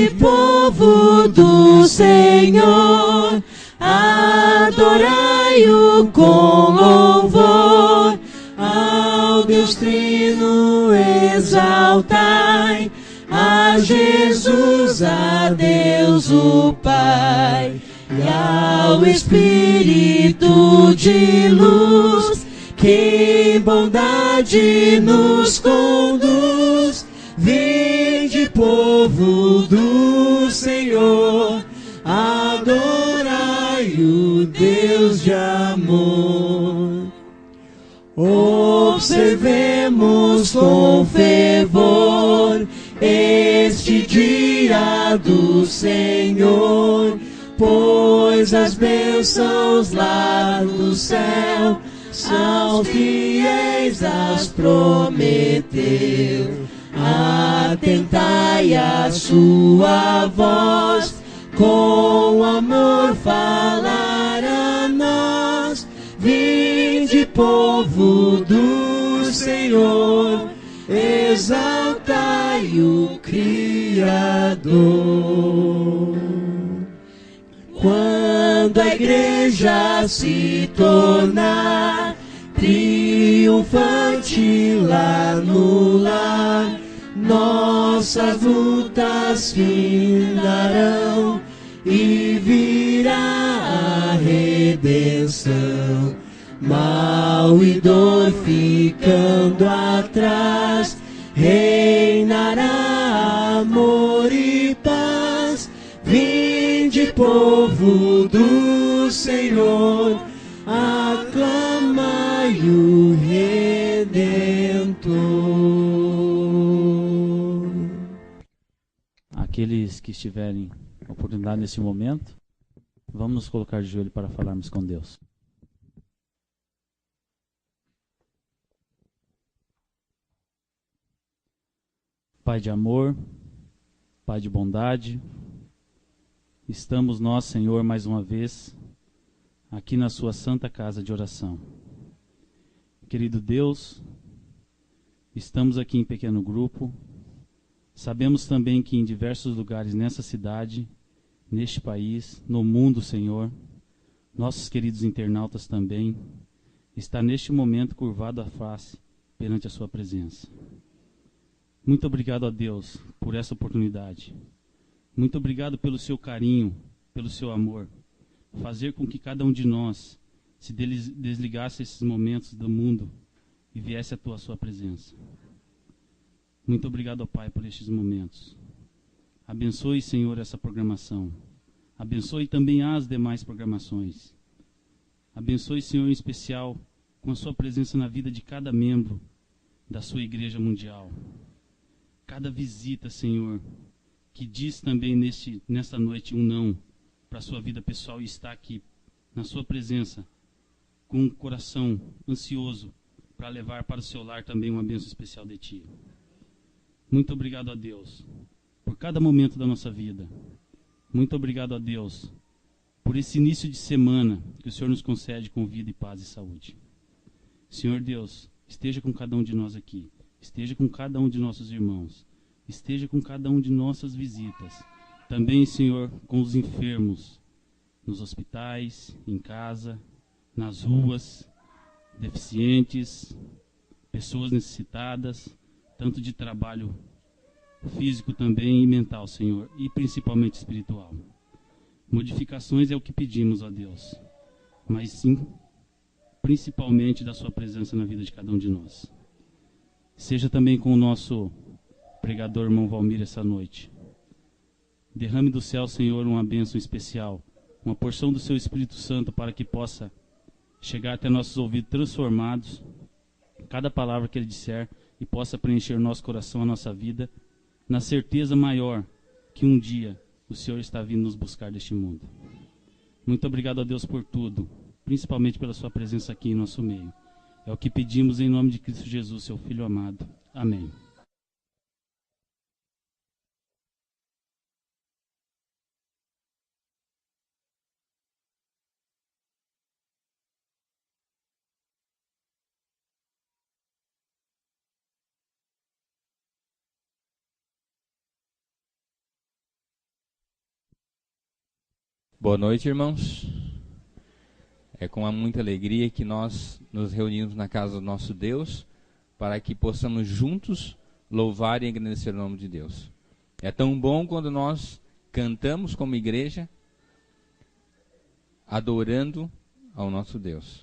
Vinde, povo do Senhor, adorai-o com louvor, ao Deus Trino exaltai, a Jesus, a Deus o Pai, e ao Espírito de luz, que em bondade nos conduz. Vinde, povo do Senhor, adorai o Deus de amor. Observemos com fervor este dia do Senhor, pois as bênçãos lá do céu aos fiéis as prometeu. Atentai a sua voz, com amor falar a nós. Vinde, povo do Senhor, exaltai o Criador. Quando a igreja se tornar triunfante lá no lar, nossas lutas findarão e virá a redenção. Mal e dor ficando atrás, reinará amor e paz. Vinde, povo do Senhor, aclamai o Redentor. Aqueles que estiverem a oportunidade nesse momento, vamos nos colocar de joelho para falarmos com Deus. Pai de amor, Pai de bondade, estamos nós, Senhor, mais uma vez aqui na sua santa casa de oração. Querido Deus, estamos aqui em pequeno grupo. Sabemos também que em diversos lugares nessa cidade, neste país, no mundo, Senhor, nossos queridos internautas também, está neste momento curvado a face perante a sua presença. Muito obrigado a Deus por essa oportunidade. Muito obrigado pelo seu carinho, pelo seu amor. Fazer com que cada um de nós se desligasse esses momentos do mundo e viesse a sua presença. Muito obrigado, ó Pai, por estes momentos. Abençoe, Senhor, essa programação. Abençoe também as demais programações. Abençoe, Senhor, em especial, com a sua presença na vida de cada membro da sua Igreja Mundial. Cada visita, Senhor, que diz também nesta noite um não para a sua vida pessoal e está aqui na sua presença, com um coração ansioso para levar para o seu lar também uma bênção especial de Ti. Muito obrigado a Deus por cada momento da nossa vida. Muito obrigado a Deus por esse início de semana que o Senhor nos concede com vida e paz e saúde. Senhor Deus, esteja com cada um de nós aqui. Esteja com cada um de nossos irmãos. Esteja com cada um de nossas visitas. Também, Senhor, com os enfermos, nos hospitais, em casa, nas ruas, deficientes, pessoas necessitadas, tanto de trabalho físico também e mental, Senhor, e principalmente espiritual. Modificações é o que pedimos a Deus, mas sim, principalmente da sua presença na vida de cada um de nós. Seja também com o nosso pregador, irmão Valmir, essa noite. Derrame do céu, Senhor, uma bênção especial, uma porção do seu Espírito Santo para que possa chegar até nossos ouvidos transformados, cada palavra que ele disser, e possa preencher o nosso coração, a nossa vida, na certeza maior que um dia o Senhor está vindo nos buscar deste mundo. Muito obrigado a Deus por tudo, principalmente pela sua presença aqui em nosso meio. É o que pedimos em nome de Cristo Jesus, seu Filho amado. Amém. Boa noite, irmãos. É com muita alegria que nós nos reunimos na casa do nosso Deus para que possamos juntos louvar e agradecer o nome de Deus. É tão bom quando nós cantamos como igreja, adorando ao nosso Deus.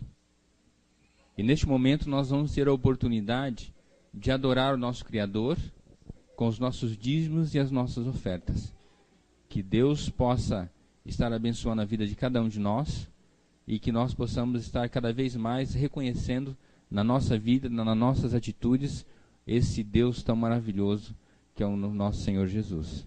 E neste momento nós vamos ter a oportunidade de adorar o nosso Criador com os nossos dízimos e as nossas ofertas. Que Deus possa estar abençoando a vida de cada um de nós e que nós possamos estar cada vez mais reconhecendo na nossa vida, nas nossas atitudes, esse Deus tão maravilhoso que é o nosso Senhor Jesus.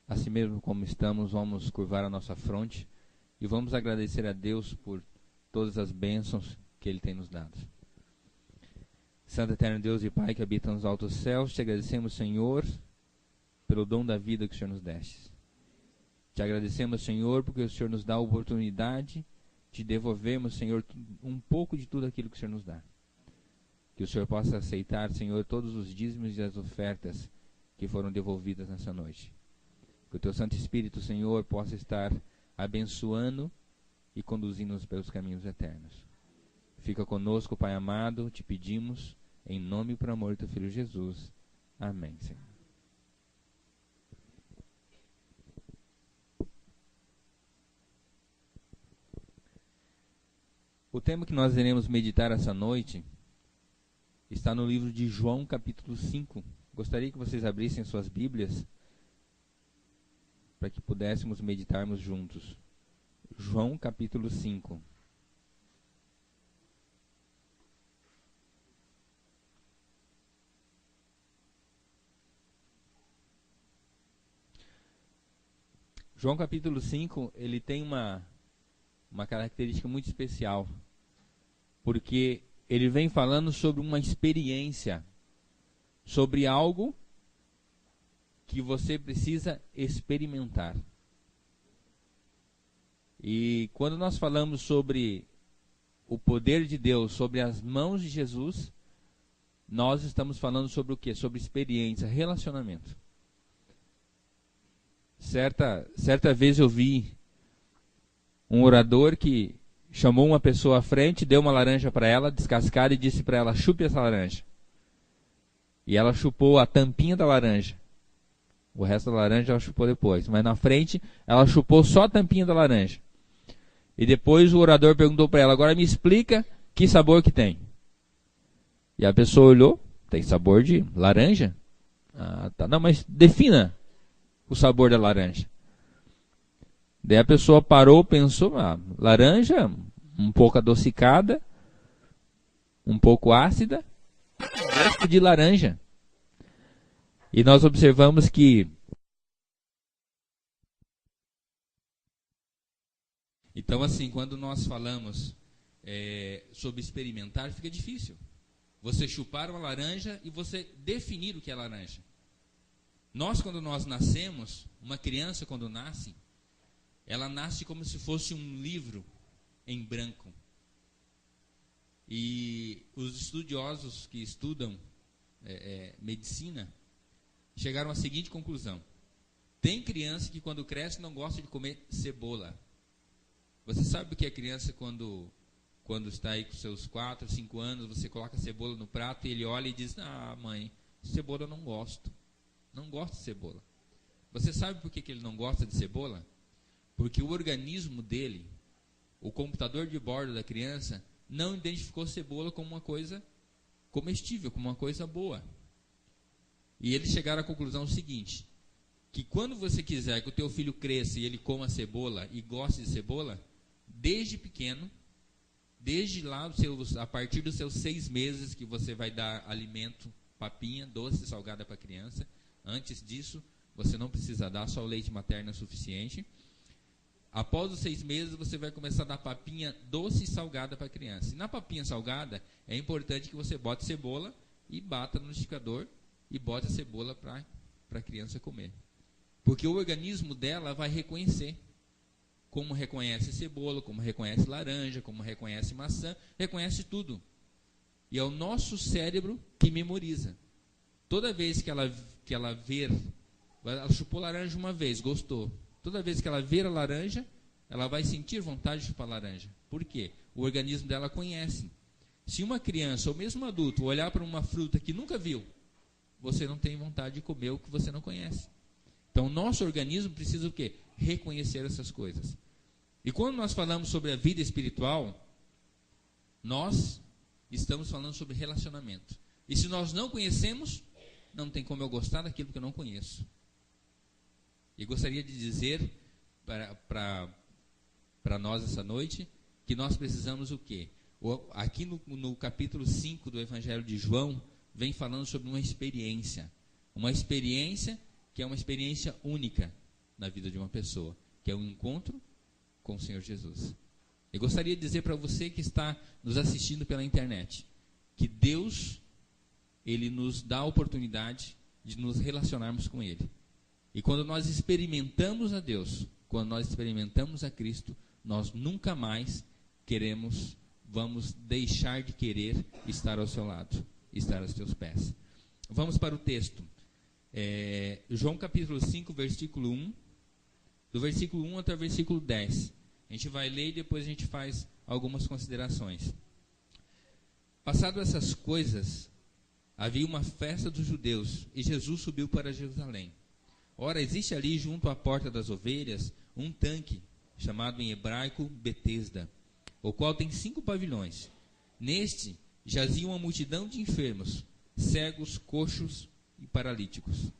Assim mesmo como estamos, vamos curvar a nossa fronte e vamos agradecer a Deus por todas as bênçãos que Ele tem nos dado. Santo Eterno Deus e Pai que habita nos altos céus, te agradecemos, Senhor, pelo dom da vida que o Senhor nos deste. Te agradecemos, Senhor, porque o Senhor nos dá a oportunidade de devolvermos, Senhor, um pouco de tudo aquilo que o Senhor nos dá. Que o Senhor possa aceitar, Senhor, todos os dízimos e as ofertas que foram devolvidas nessa noite. Que o Teu Santo Espírito, Senhor, possa estar abençoando e conduzindo-nos pelos caminhos eternos. Fica conosco, Pai amado, te pedimos, em nome e por amor do Teu Filho Jesus. Amém, Senhor. O tema que nós iremos meditar essa noite está no livro de João, capítulo 5. Gostaria que vocês abrissem suas Bíblias para que pudéssemos meditarmos juntos. João, capítulo 5. João capítulo 5, ele tem uma característica muito especial, porque ele vem falando sobre uma experiência, sobre algo que você precisa experimentar. E quando nós falamos sobre o poder de Deus, sobre as mãos de Jesus, nós estamos falando sobre o quê? Sobre experiência, relacionamento. Certa vez eu vi um orador que chamou uma pessoa à frente, deu uma laranja para ela, descascada, e disse para ela: chupe essa laranja. E ela chupou a tampinha da laranja. O resto da laranja ela chupou depois. Mas na frente, ela chupou só a tampinha da laranja. E depois o orador perguntou para ela: agora me explica que sabor que tem. E a pessoa olhou: tem sabor de laranja? Ah, tá. Não, mas defina o sabor da laranja. Daí a pessoa parou, pensou: laranja, um pouco adocicada, um pouco ácida, gosto de laranja. E nós observamos que então, assim, quando nós falamos sobre experimentar, fica difícil. Você chupar uma laranja e você definir o que é laranja. Nós, quando nós nascemos, uma criança quando nasce, ela nasce como se fosse um livro em branco. E os estudiosos que estudam medicina chegaram à seguinte conclusão: tem criança que quando cresce não gosta de comer cebola. Você sabe o que é criança quando está aí com seus 4, 5 anos, você coloca cebola no prato e ele olha e diz: ah, mãe, cebola eu não gosto. Não gosta de cebola. Você sabe por que ele não gosta de cebola? Porque o organismo dele, o computador de bordo da criança, não identificou cebola como uma coisa comestível, como uma coisa boa. E eles chegaram à conclusão seguinte: que quando você quiser que o teu filho cresça e ele coma cebola e goste de cebola, desde pequeno, desde lá, a partir dos seus 6 meses que você vai dar alimento, papinha, doce, salgada para a criança. Antes disso, você não precisa dar, só o leite materno é suficiente. Após os 6 meses, você vai começar a dar papinha doce e salgada para a criança. E na papinha salgada, é importante que você bote cebola e bata no liquidificador e bote a cebola para a criança comer. Porque o organismo dela vai reconhecer. Como reconhece cebola, como reconhece laranja, como reconhece maçã, reconhece tudo. E é o nosso cérebro que memoriza. Toda vez que ela ver, ela chupou laranja uma vez, gostou. Toda vez que ela ver a laranja, ela vai sentir vontade de chupar laranja. Por quê? O organismo dela conhece. Se uma criança ou mesmo um adulto olhar para uma fruta que nunca viu, você não tem vontade de comer o que você não conhece. Então, o nosso organismo precisa o quê? Reconhecer essas coisas. E quando nós falamos sobre a vida espiritual, nós estamos falando sobre relacionamento. E se nós não conhecemos, não tem como eu gostar daquilo que eu não conheço. E gostaria de dizer para nós essa noite que nós precisamos o quê? Aqui no capítulo 5 do Evangelho de João, vem falando sobre uma experiência. Uma experiência que é uma experiência única na vida de uma pessoa, que é um encontro com o Senhor Jesus. Eu gostaria de dizer para você que está nos assistindo pela internet, que Deus, Ele nos dá a oportunidade de nos relacionarmos com Ele. E quando nós experimentamos a Deus, quando nós experimentamos a Cristo, nós nunca mais vamos deixar de querer estar ao seu lado, estar aos teus pés. Vamos para o texto. João capítulo 5, versículo 1, do versículo 1 até o versículo 10. A gente vai ler e depois a gente faz algumas considerações. Passado essas coisas, havia uma festa dos judeus e Jesus subiu para Jerusalém. Ora, existe ali junto à porta das ovelhas um tanque, chamado em hebraico Betesda, o qual tem 5 pavilhões. Neste jazia uma multidão de enfermos, cegos, coxos e paralíticos,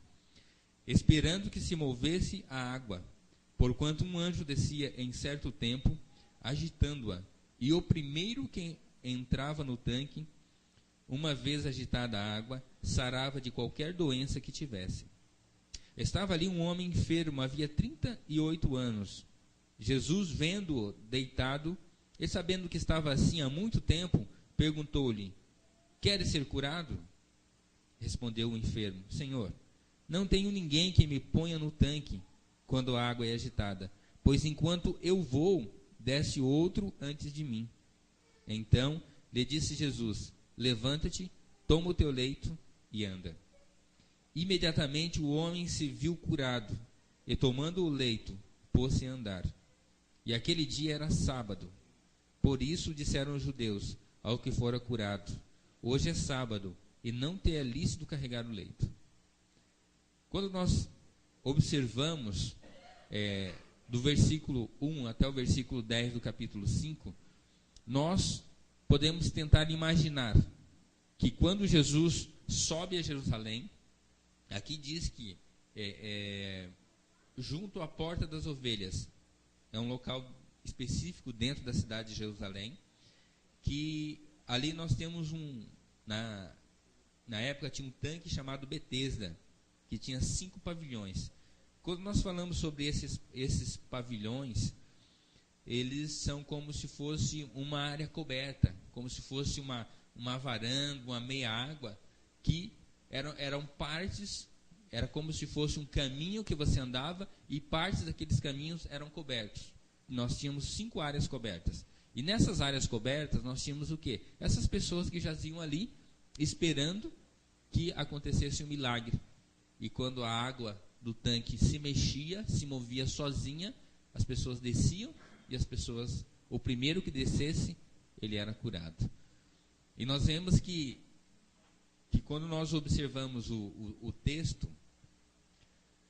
esperando que se movesse a água, porquanto um anjo descia em certo tempo, agitando-a, e o primeiro que entrava no tanque, uma vez agitada a água, sarava de qualquer doença que tivesse. Estava ali um homem enfermo, havia 38 anos. Jesus, vendo-o deitado, e sabendo que estava assim há muito tempo, perguntou-lhe: queres ser curado? Respondeu o enfermo: Senhor, não tenho ninguém que me ponha no tanque quando a água é agitada, pois enquanto eu vou, desce outro antes de mim. Então lhe disse Jesus: levanta-te, toma o teu leito e anda. Imediatamente o homem se viu curado, e tomando o leito, pôs-se a andar. E aquele dia era sábado. Por isso disseram os judeus ao que fora curado: hoje é sábado, e não te é lícito carregar o leito. Quando nós observamos do versículo 1 até o versículo 10 do capítulo 5, nós podemos tentar imaginar que quando Jesus sobe a Jerusalém, aqui diz que junto à Porta das Ovelhas, é um local específico dentro da cidade de Jerusalém, que ali nós temos na época tinha um tanque chamado Betesda, que tinha 5 pavilhões. Quando nós falamos sobre esses pavilhões, eles são como se fosse uma área coberta, como se fosse uma varanda, uma meia-água, que eram partes, era como se fosse um caminho que você andava, e partes daqueles caminhos eram cobertos. Nós tínhamos 5 áreas cobertas. E nessas áreas cobertas, nós tínhamos o quê? Essas pessoas que jaziam ali, esperando que acontecesse um milagre. E quando a água do tanque se mexia, se movia sozinha, as pessoas desciam, e o primeiro que descesse, ele era curado. E nós vemos que quando nós observamos o texto,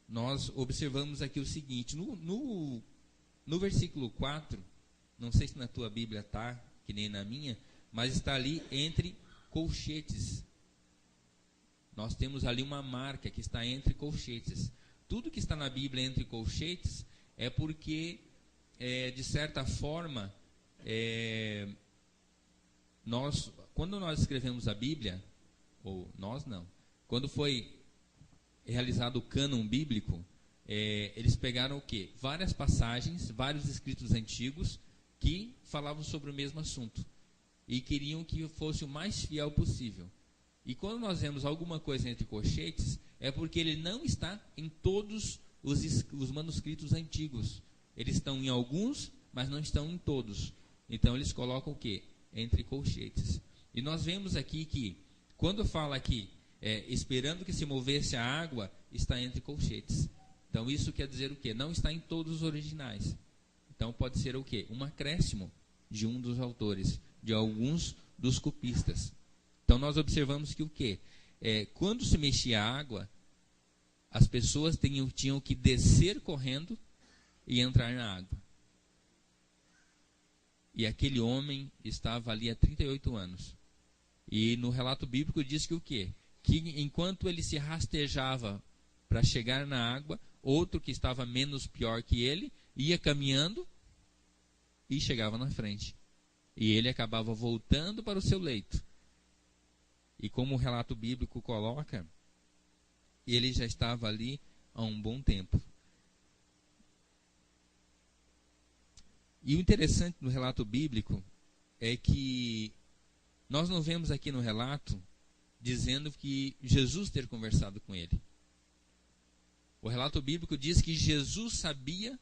nós observamos aqui o seguinte: no versículo 4, não sei se na tua Bíblia está, que nem na minha, mas está ali entre colchetes. Nós temos ali uma marca que está entre colchetes. Tudo que está na Bíblia entre colchetes é porque, de certa forma, quando nós escrevemos a Bíblia, ou nós não, quando foi realizado o cânon bíblico, eles pegaram o quê? Várias passagens, vários escritos antigos que falavam sobre o mesmo assunto e queriam que fosse o mais fiel possível. E quando nós vemos alguma coisa entre colchetes, é porque ele não está em todos os manuscritos antigos. Eles estão em alguns, mas não estão em todos. Então eles colocam o quê? Entre colchetes. E nós vemos aqui que, quando fala aqui, esperando que se movesse a água, está entre colchetes. Então isso quer dizer o quê? Não está em todos os originais. Então pode ser o quê? Um acréscimo de um dos autores, de alguns dos copistas. Então nós observamos que o quê? Quando se mexia a água, as pessoas tinham que descer correndo e entrar na água. E aquele homem estava ali há 38 anos. E no relato bíblico diz que o quê? Que enquanto ele se rastejava para chegar na água, outro que estava menos pior que ele ia caminhando e chegava na frente. E ele acabava voltando para o seu leito. E como o relato bíblico coloca, ele já estava ali há um bom tempo. E o interessante no relato bíblico é que nós não vemos aqui no relato dizendo que Jesus ter conversado com ele. O relato bíblico diz que Jesus sabia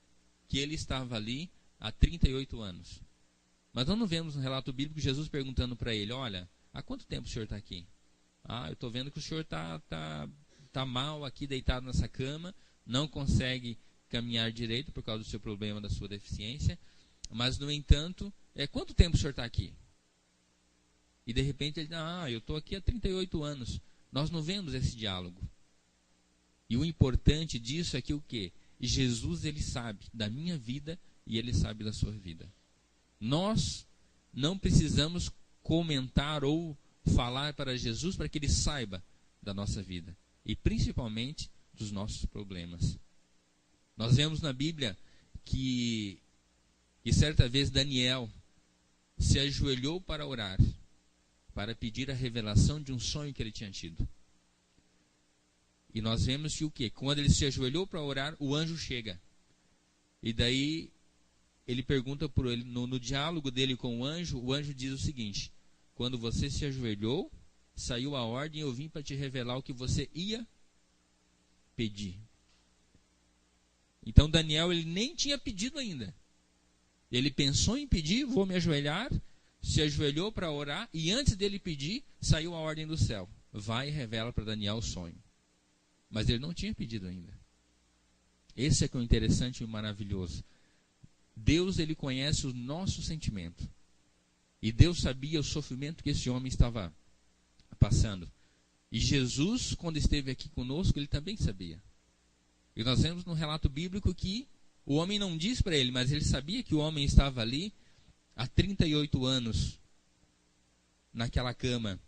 que ele estava ali há 38 anos. Mas nós não vemos no relato bíblico Jesus perguntando para ele: olha, há quanto tempo o senhor está aqui? Eu estou vendo que o senhor está mal aqui deitado nessa cama, não consegue caminhar direito por causa do seu problema, da sua deficiência. Mas, no entanto, quanto tempo o senhor está aqui? E de repente ele diz: eu estou aqui há 38 anos. Nós não vemos esse diálogo. E o importante disso é que o quê? Jesus, ele sabe da minha vida e ele sabe da sua vida. Nós não precisamos comentar ou falar para Jesus para que ele saiba da nossa vida e principalmente dos nossos problemas. Nós vemos na Bíblia que certa vez Daniel se ajoelhou para orar, para pedir a revelação de um sonho que ele tinha tido. E nós vemos que o quê? Quando ele se ajoelhou para orar, o anjo chega. E daí ele pergunta por ele, no diálogo dele com o anjo diz o seguinte: quando você se ajoelhou, saiu a ordem e eu vim para te revelar o que você ia pedir. Então Daniel, ele nem tinha pedido ainda. Ele pensou em pedir, vou me ajoelhar, se ajoelhou para orar, e antes dele pedir, saiu a ordem do céu. Vai e revela para Daniel o sonho. Mas ele não tinha pedido ainda. Esse é que é o interessante e o maravilhoso. Deus, ele conhece o nosso sentimento. E Deus sabia o sofrimento que esse homem estava passando. E Jesus, quando esteve aqui conosco, ele também sabia. E nós vemos no relato bíblico que o homem não diz para ele, mas ele sabia que o homem estava ali há 38 anos naquela cama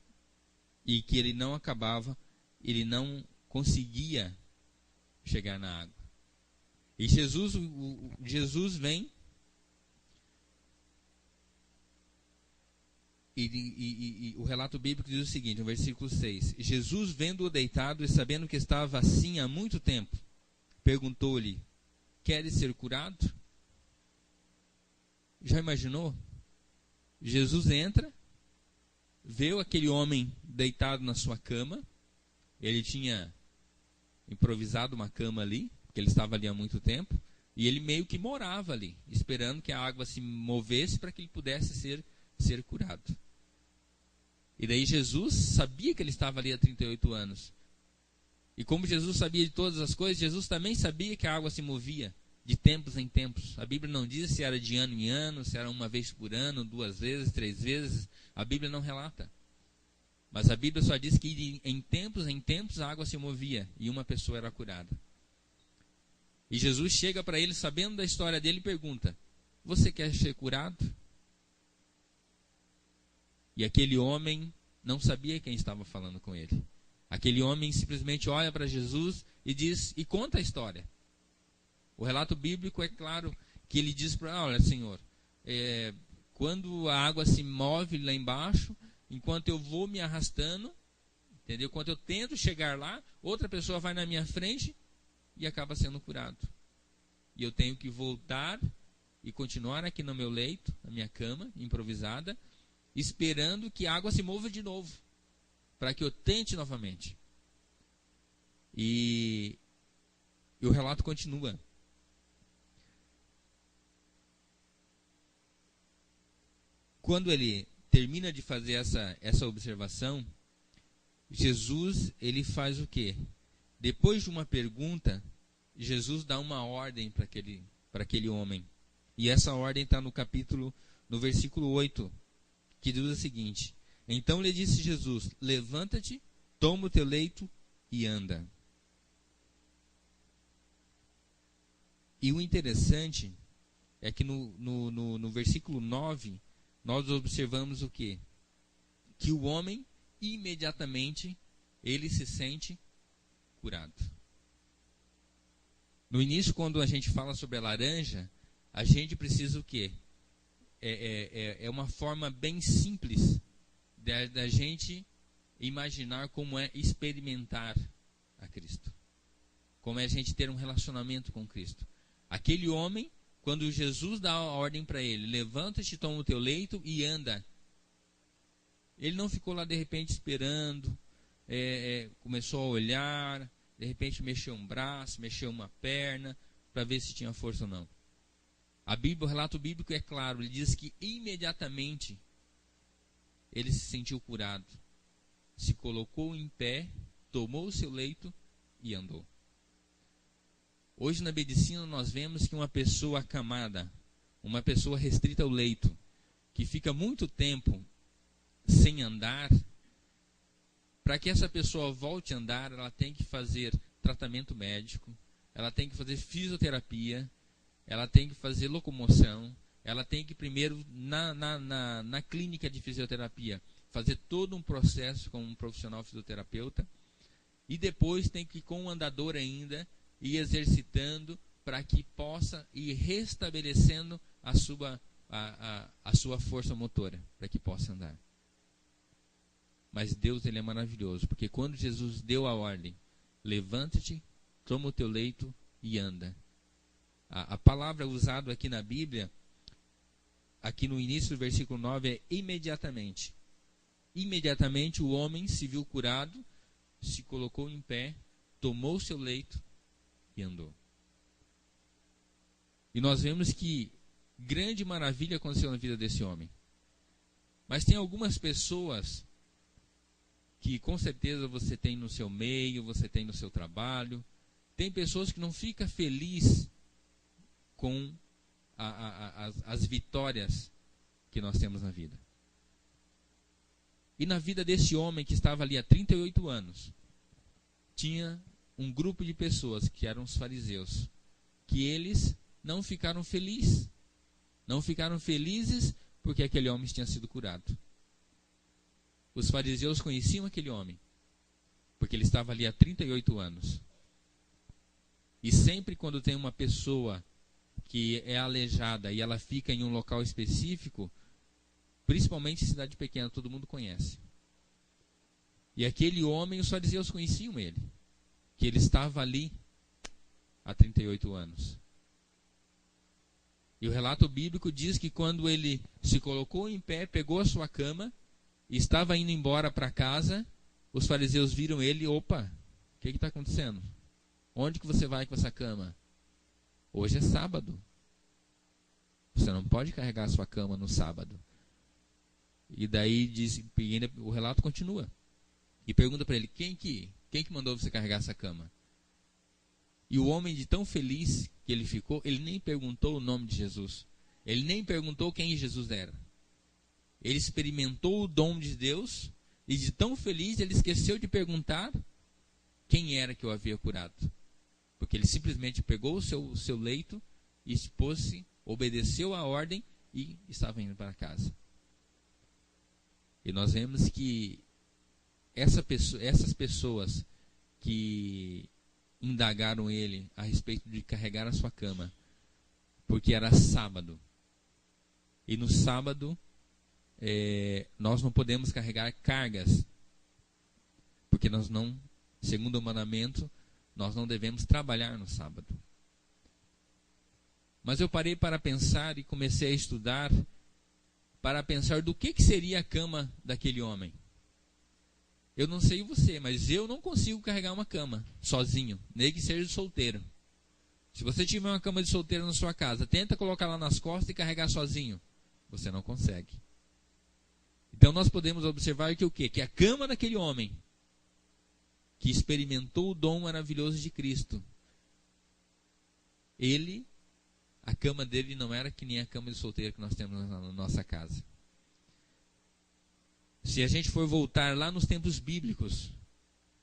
e que ele não não conseguia chegar na água. E Jesus vem e o relato bíblico diz o seguinte, no versículo 6: Jesus, vendo-o deitado e sabendo que estava assim há muito tempo, perguntou-lhe: queres ser curado? Já imaginou? Jesus entra, vê aquele homem deitado na sua cama. Ele tinha improvisado uma cama ali, porque ele estava ali há muito tempo, e ele meio que morava ali, esperando que a água se movesse para que ele pudesse ser curado. E daí Jesus sabia que ele estava ali há 38 anos. E como Jesus sabia de todas as coisas, Jesus também sabia que a água se movia de tempos em tempos. A Bíblia não diz se era de ano em ano, se era uma vez por ano, 2 vezes, 3 vezes. A Bíblia não relata. Mas a Bíblia só diz que em tempos a água se movia e uma pessoa era curada. E Jesus chega para ele, sabendo da história dele, e pergunta: você quer ser curado? E aquele homem não sabia quem estava falando com ele. Aquele homem simplesmente olha para Jesus e diz, e conta a história. O relato bíblico é claro que ele diz para: olha, Senhor, quando a água se move lá embaixo, enquanto eu vou me arrastando, entendeu? Enquanto eu tento chegar lá, outra pessoa vai na minha frente e acaba sendo curado. E eu tenho que voltar e continuar aqui no meu leito, na minha cama, improvisada, esperando que a água se mova de novo, para que eu tente novamente. E o relato continua. Quando ele termina de fazer essa observação, Jesus, ele faz o quê? Depois de uma pergunta, Jesus dá uma ordem para aquele homem. E essa ordem está no versículo 8, que diz o seguinte: então lhe disse Jesus: levanta-te, toma o teu leito e anda. E o interessante é que no versículo 9, nós observamos o quê? Que o homem, imediatamente, ele se sente curado. No início, quando a gente fala sobre a laranja, a gente precisa o quê? É uma forma bem simples da gente imaginar como é experimentar a Cristo. Como é a gente ter um relacionamento com Cristo. Aquele homem, quando Jesus dá a ordem para ele: levanta-te, toma o teu leito e anda. Ele não ficou lá de repente esperando, começou a olhar, de repente mexeu um braço, mexeu uma perna, para ver se tinha força ou não. O relato bíblico é claro, ele diz que imediatamente ele se sentiu curado, se colocou em pé, tomou o seu leito e andou. Hoje na medicina nós vemos que uma pessoa acamada, uma pessoa restrita ao leito, que fica muito tempo sem andar, para que essa pessoa volte a andar, ela tem que fazer tratamento médico, ela tem que fazer fisioterapia, ela tem que fazer locomoção, ela tem que primeiro, na clínica de fisioterapia, fazer todo um processo com um profissional fisioterapeuta, e depois tem que, com o andador ainda, ir exercitando para que possa ir restabelecendo a sua força motora, para que possa andar. Mas Deus, ele é maravilhoso, porque quando Jesus deu a ordem, levanta-te, toma o teu leito e anda. A palavra usada aqui na Bíblia, aqui no início do versículo 9, é imediatamente. Imediatamente o homem se viu curado, se colocou em pé, tomou o seu leito e andou. E nós vemos que grande maravilha aconteceu na vida desse homem. Mas tem algumas pessoas que com certeza você tem no seu meio, você tem no seu trabalho. Tem pessoas que não ficam felizes com as vitórias que nós temos na vida. E na vida desse homem que estava ali há 38 anos, tinha um grupo de pessoas que eram os fariseus, que eles não ficaram felizes. Não ficaram felizes porque aquele homem tinha sido curado. Os fariseus conheciam aquele homem, porque ele estava ali há 38 anos. E sempre quando tem uma pessoa que é aleijada e ela fica em um local específico, principalmente em cidade pequena, todo mundo conhece. E aquele homem, os fariseus conheciam ele, que ele estava ali há 38 anos. E o relato bíblico diz que quando ele se colocou em pé, pegou a sua cama e estava indo embora para casa, os fariseus viram ele. Opa, o que está acontecendo? Onde que você vai com essa cama? Hoje é sábado. Você não pode carregar a sua cama no sábado. E daí diz, o relato continua. E pergunta para ele, quem que mandou você carregar essa cama? E o homem, de tão feliz que ele ficou, ele nem perguntou o nome de Jesus. Ele nem perguntou quem Jesus era. Ele experimentou o dom de Deus, e de tão feliz ele esqueceu de perguntar quem era que o havia curado. Porque ele simplesmente pegou o seu leito e expôs-se, obedeceu a ordem e estava indo para casa. E nós vemos que essas pessoas que indagaram ele a respeito de carregar a sua cama, porque era sábado. E no sábado, nós não podemos carregar cargas, porque nós não, segundo o mandamento, nós não devemos trabalhar no sábado. Mas eu parei para pensar e comecei a estudar, para pensar do que seria a cama daquele homem. Eu não sei você, mas eu não consigo carregar uma cama sozinho, nem que seja solteiro. Se você tiver uma cama de solteiro na sua casa, tenta colocar lá nas costas e carregar sozinho. Você não consegue. Então nós podemos observar que o quê? Que a cama daquele homem, que experimentou o dom maravilhoso de Cristo, a cama dele não era que nem a cama de solteiro que nós temos na nossa casa. Se a gente for voltar lá nos tempos bíblicos,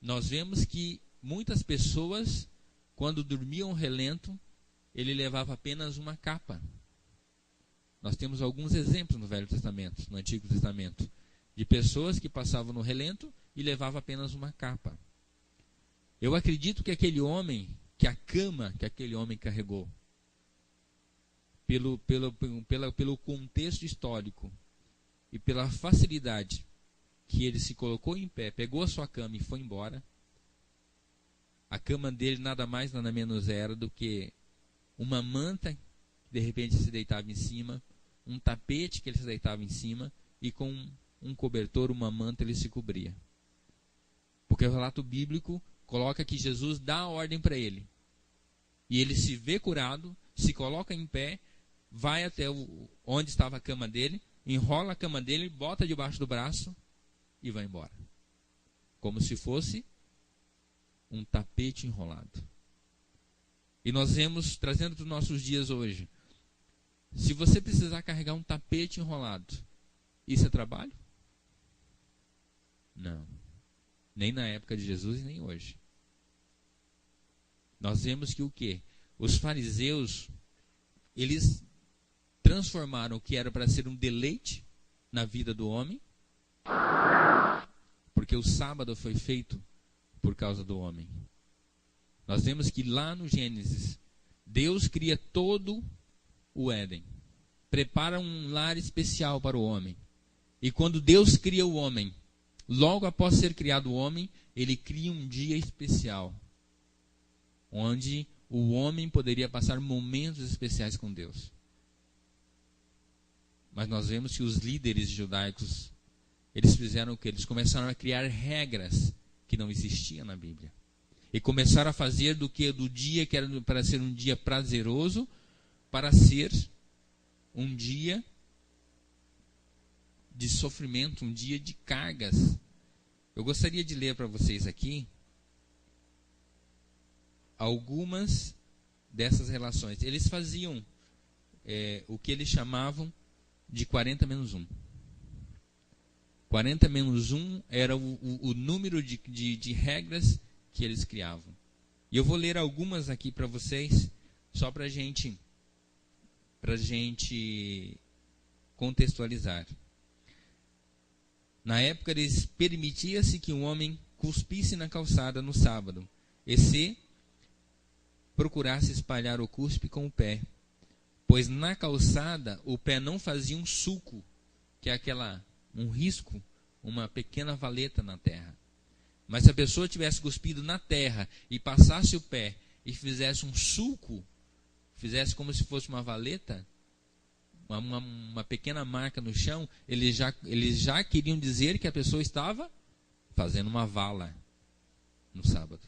nós vemos que muitas pessoas, quando dormiam relento, ele levava apenas uma capa. Nós temos alguns exemplos no Velho Testamento, no Antigo Testamento, de pessoas que passavam no relento e levavam apenas uma capa. Eu acredito que a cama que aquele homem carregou, pelo contexto histórico e pela facilidade que ele se colocou em pé, pegou a sua cama e foi embora, a cama dele nada mais, nada menos era do que uma manta que de repente se deitava em cima, um tapete que ele se deitava em cima, e com um cobertor, uma manta, ele se cobria. Porque o relato bíblico coloca que Jesus dá a ordem para ele. E ele se vê curado, se coloca em pé, vai até onde estava a cama dele, enrola a cama dele, bota debaixo do braço e vai embora. Como se fosse um tapete enrolado. E nós vemos, trazendo para os nossos dias hoje, se você precisar carregar um tapete enrolado, isso é trabalho? Não. Nem na época de Jesus e nem hoje. Nós vemos que o quê? Os fariseus, eles transformaram o que era para ser um deleite na vida do homem, porque o sábado foi feito por causa do homem. Nós vemos que lá no Gênesis, Deus cria todo o Éden, prepara um lar especial para o homem. E quando Deus cria o homem, logo após ser criado o homem, ele cria um dia especial, onde o homem poderia passar momentos especiais com Deus. Mas nós vemos que os líderes judaicos, eles fizeram o quê? Eles começaram a criar regras que não existiam na Bíblia. E começaram a fazer do dia que era para ser um dia prazeroso, para ser um dia de sofrimento, um dia de cargas. Eu gostaria de ler para vocês aqui algumas dessas relações. Eles faziam o que eles chamavam de 40 menos 1. 40 menos 1 era o número de regras que eles criavam. E eu vou ler algumas aqui para vocês, só para a gente contextualizar. Na época, permitia-se que um homem cuspisse na calçada no sábado, e se procurasse espalhar o cuspe com o pé, pois na calçada o pé não fazia um sulco, que é um risco, uma pequena valeta na terra. Mas se a pessoa tivesse cuspido na terra e passasse o pé e fizesse um sulco, fizesse como se fosse uma valeta, uma pequena marca no chão, eles já queriam dizer que a pessoa estava fazendo uma vala no sábado.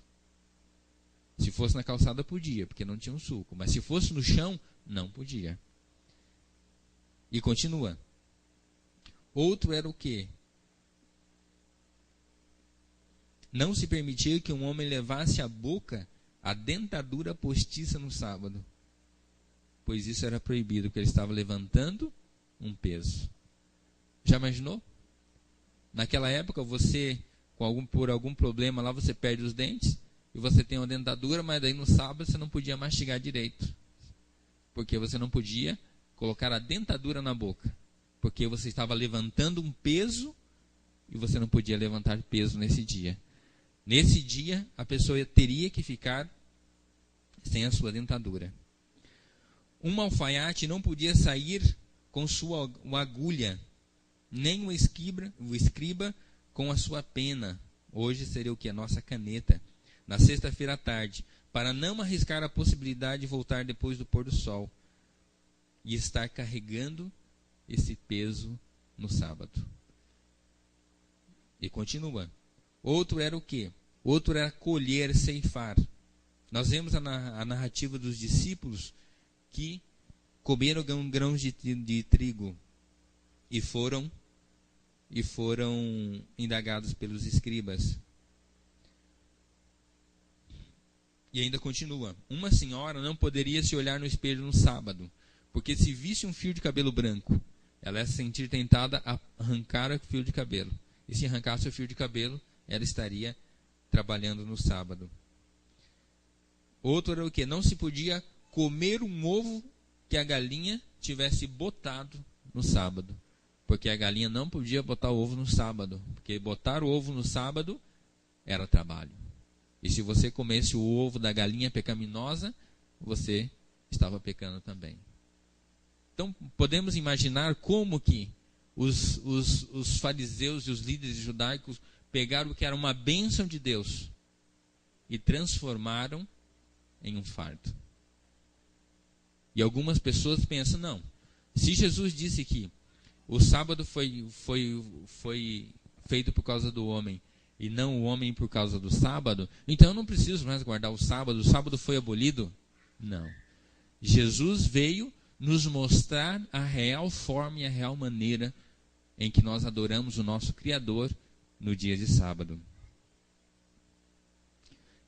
Se fosse na calçada, podia, porque não tinha um sulco. Mas se fosse no chão, não podia. E continua. Outro era o quê? Não se permitia que um homem levasse à boca a dentadura postiça no sábado, pois isso era proibido, porque ele estava levantando um peso. Já imaginou? Naquela época, você, por algum problema lá, você perde os dentes, e você tem uma dentadura, mas daí no sábado você não podia mastigar direito, porque você não podia colocar a dentadura na boca, porque você estava levantando um peso, e você não podia levantar peso nesse dia. Nesse dia, a pessoa teria que ficar sem a sua dentadura. Um alfaiate não podia sair com sua agulha, nem o escriba com a sua pena. Hoje seria o que? A nossa caneta. Na sexta-feira à tarde, para não arriscar a possibilidade de voltar depois do pôr do sol e estar carregando esse peso no sábado. E continua. Outro era o quê? Outro era colher, ceifar. Nós vemos a narrativa dos discípulos que comeram grãos de trigo e foram indagados pelos escribas. E ainda continua. Uma senhora não poderia se olhar no espelho no sábado, porque se visse um fio de cabelo branco, ela ia se sentir tentada a arrancar o fio de cabelo. E se arrancasse o fio de cabelo, ela estaria trabalhando no sábado. Outro era o que? Não se podia comer um ovo que a galinha tivesse botado no sábado, porque a galinha não podia botar o ovo no sábado, porque botar o ovo no sábado era trabalho. E se você comesse o ovo da galinha pecaminosa, você estava pecando também. Então, podemos imaginar como que os fariseus e os líderes judaicos pegaram o que era uma bênção de Deus e transformaram em um fardo. E algumas pessoas pensam, não, se Jesus disse que o sábado foi feito por causa do homem, e não o homem por causa do sábado, então eu não preciso mais guardar o sábado foi abolido? Não. Jesus veio nos mostrar a real forma e a real maneira em que nós adoramos o nosso Criador no dia de sábado.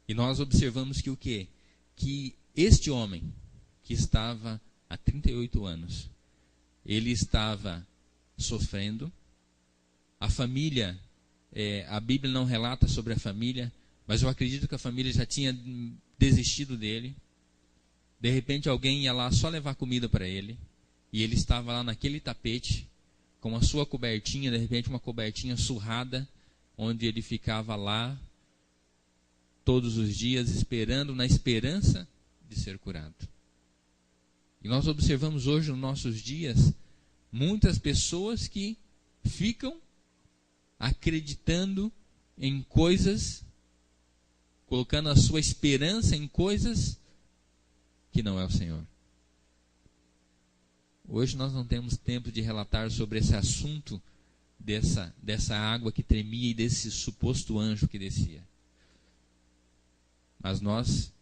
E nós observamos que o quê? Que este homem, que estava há 38 anos, ele estava sofrendo, a família... a Bíblia não relata sobre a família, mas eu acredito que a família já tinha desistido dele. De repente alguém ia lá só levar comida para ele, E ele estava lá naquele tapete, com a sua cobertinha, de repente uma cobertinha surrada, onde ele ficava lá todos os dias esperando, na esperança de ser curado. E nós observamos hoje nos nossos dias muitas pessoas que ficam acreditando em coisas, colocando a sua esperança em coisas que não é o Senhor. Hoje nós não temos tempo de relatar sobre esse assunto dessa água que tremia e desse suposto anjo que descia. Mas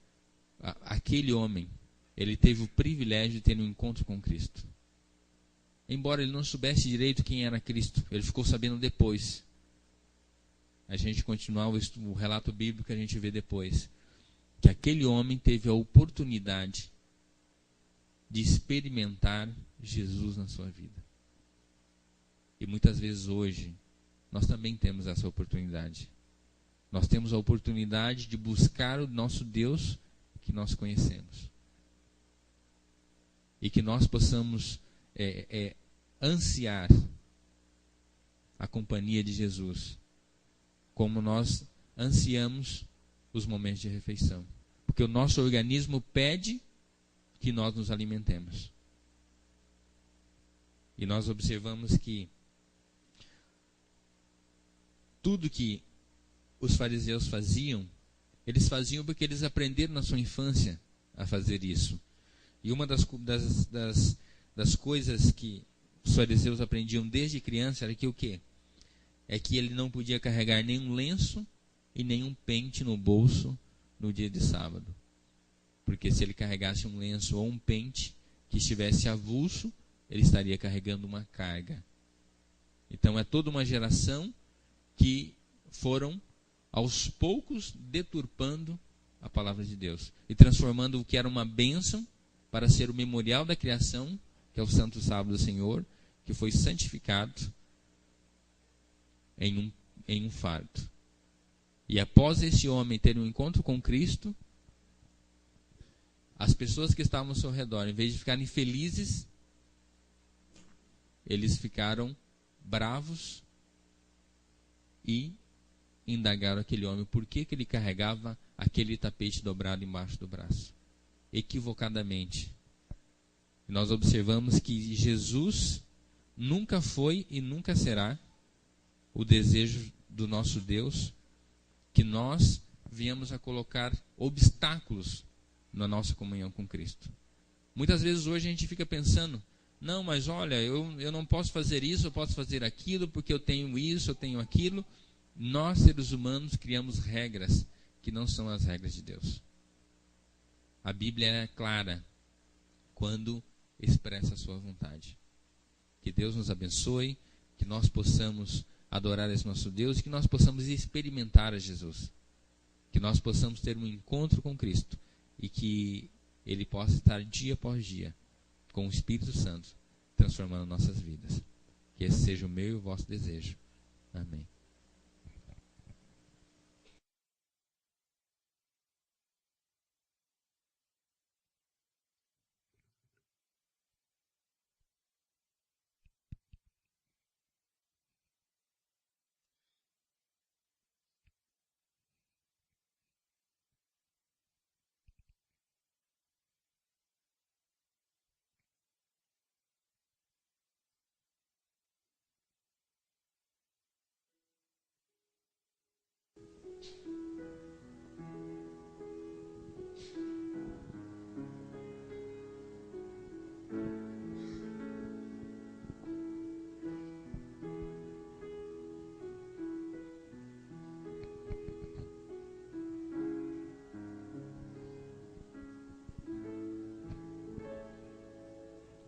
aquele homem, ele teve o privilégio de ter um encontro com Cristo. Embora ele não soubesse direito quem era Cristo, ele ficou sabendo depois. A gente continuar o relato bíblico, a gente vê depois que aquele homem teve a oportunidade de experimentar Jesus na sua vida. E muitas vezes hoje nós também temos essa oportunidade. Nós temos a oportunidade de buscar o nosso Deus que nós conhecemos. E que nós possamos ansiar a companhia de Jesus, como nós ansiamos os momentos de refeição. Porque o nosso organismo pede que nós nos alimentemos. E nós observamos que tudo que os fariseus faziam, eles faziam porque eles aprenderam na sua infância a fazer isso. E uma das coisas que os fariseus aprendiam desde criança era que o quê? É que ele não podia carregar nenhum lenço e nenhum pente no bolso no dia de sábado. Porque se ele carregasse um lenço ou um pente que estivesse avulso, ele estaria carregando uma carga. Então é toda uma geração que foram aos poucos deturpando a palavra de Deus e transformando o que era uma bênção para ser o memorial da criação, que é o Santo Sábado do Senhor, que foi santificado em um fardo. E após esse homem ter um encontro com Cristo, as pessoas que estavam ao seu redor, em vez de ficarem felizes, eles ficaram bravos e indagaram aquele homem por que ele carregava aquele tapete dobrado embaixo do braço. Equivocadamente. E nós observamos que Jesus nunca foi e nunca será o desejo do nosso Deus que nós viemos a colocar obstáculos na nossa comunhão com Cristo. Muitas vezes hoje a gente fica pensando, não, mas olha, eu não posso fazer isso, eu posso fazer aquilo, porque eu tenho isso, eu tenho aquilo. Nós, seres humanos, criamos regras que não são as regras de Deus. A Bíblia é clara quando expressa a sua vontade. Que Deus nos abençoe, que nós possamos adorar esse nosso Deus e que nós possamos experimentar a Jesus. Que nós possamos ter um encontro com Cristo e que Ele possa estar dia após dia com o Espírito Santo transformando nossas vidas. Que esse seja o meu e o vosso desejo. Amém.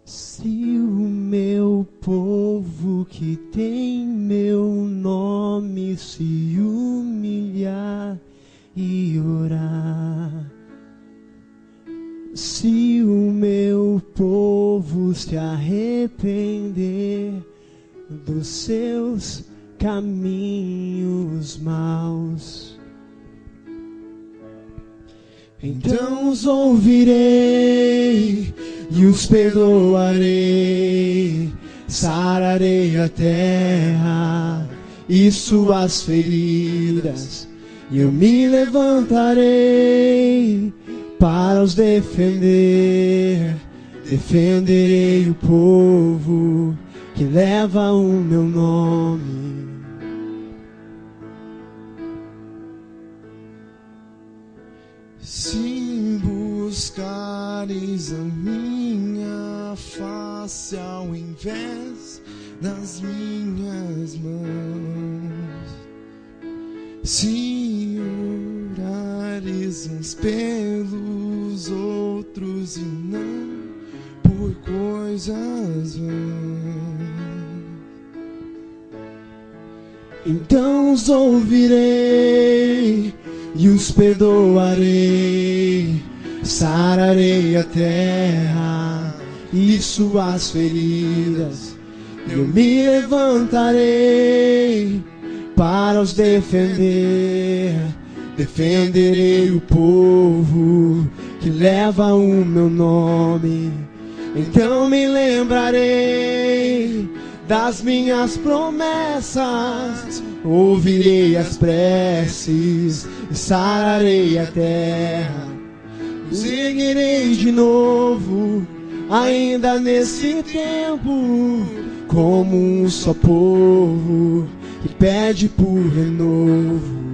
Se o meu povo que tem meu nome se humilhar e orar, se o meu povo se arrepender dos seus caminhos maus, então os ouvirei e os perdoarei. Sararei a terra e suas feridas, e eu me levantarei para os defender. Defenderei o povo que leva o meu nome. Se buscares a minha face ao invés das minhas mãos, se orares uns pelos outros e não por coisas vãs, então os ouvirei e os perdoarei. Sararei a terra e suas feridas, eu me levantarei para os defender. Defenderei o povo que leva o meu nome. Então me lembrarei das minhas promessas, ouvirei as preces e sararei a terra. Os erguerei de novo, ainda nesse tempo, como um só povo que pede por renovo.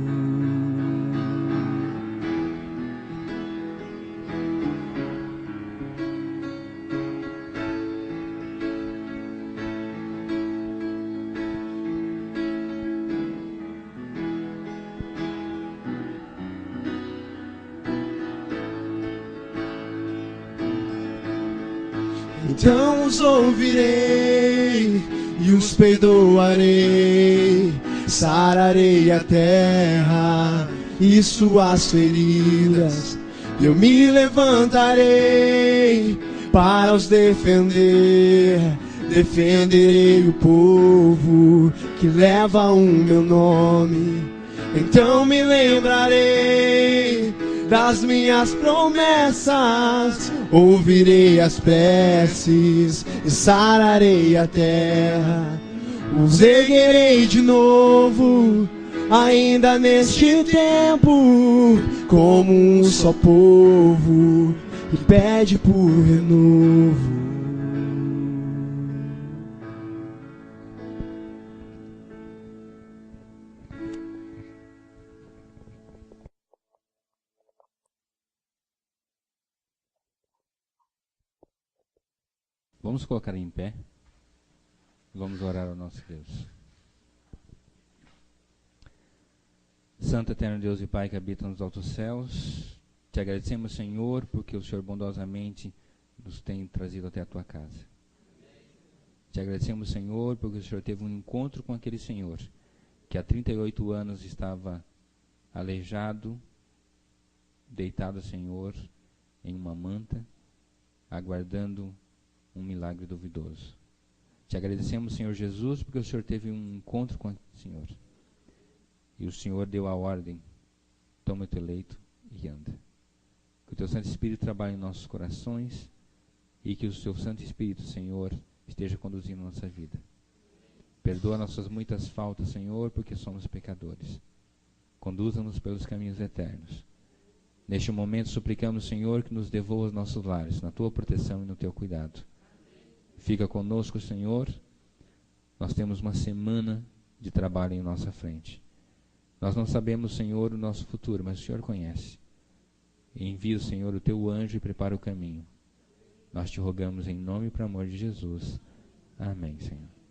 Então os ouvirei e os perdoarei. Sararei a terra e suas feridas, eu me levantarei para os defender. Defenderei o povo que leva o meu nome. Então me lembrarei das minhas promessas, ouvirei as preces e sararei a terra. Os erguerei de novo, ainda neste tempo, como um só povo que pede por renovo. Vamos colocar em pé e vamos orar ao nosso Deus. Santo, eterno Deus e Pai que habita nos altos céus, te agradecemos, Senhor, porque o Senhor bondosamente nos tem trazido até a tua casa. Te agradecemos, Senhor, porque o Senhor teve um encontro com aquele Senhor que há 38 anos estava aleijado, deitado, Senhor, em uma manta, aguardando um milagre duvidoso. Te agradecemos, Senhor Jesus, porque o Senhor teve um encontro com o Senhor. E o Senhor deu a ordem: toma o teu leito e anda. Que o teu Santo Espírito trabalhe em nossos corações e que o teu Santo Espírito, Senhor, esteja conduzindo a nossa vida. Perdoa nossas muitas faltas, Senhor, porque somos pecadores. Conduza-nos pelos caminhos eternos. Neste momento suplicamos, Senhor, que nos devolva os nossos lares, na tua proteção e no teu cuidado. Fica conosco, Senhor. Nós temos uma semana de trabalho em nossa frente. Nós não sabemos, Senhor, o nosso futuro, mas o Senhor conhece. Envia, Senhor, o teu anjo e prepara o caminho. Nós te rogamos em nome e por amor de Jesus. Amém, Senhor.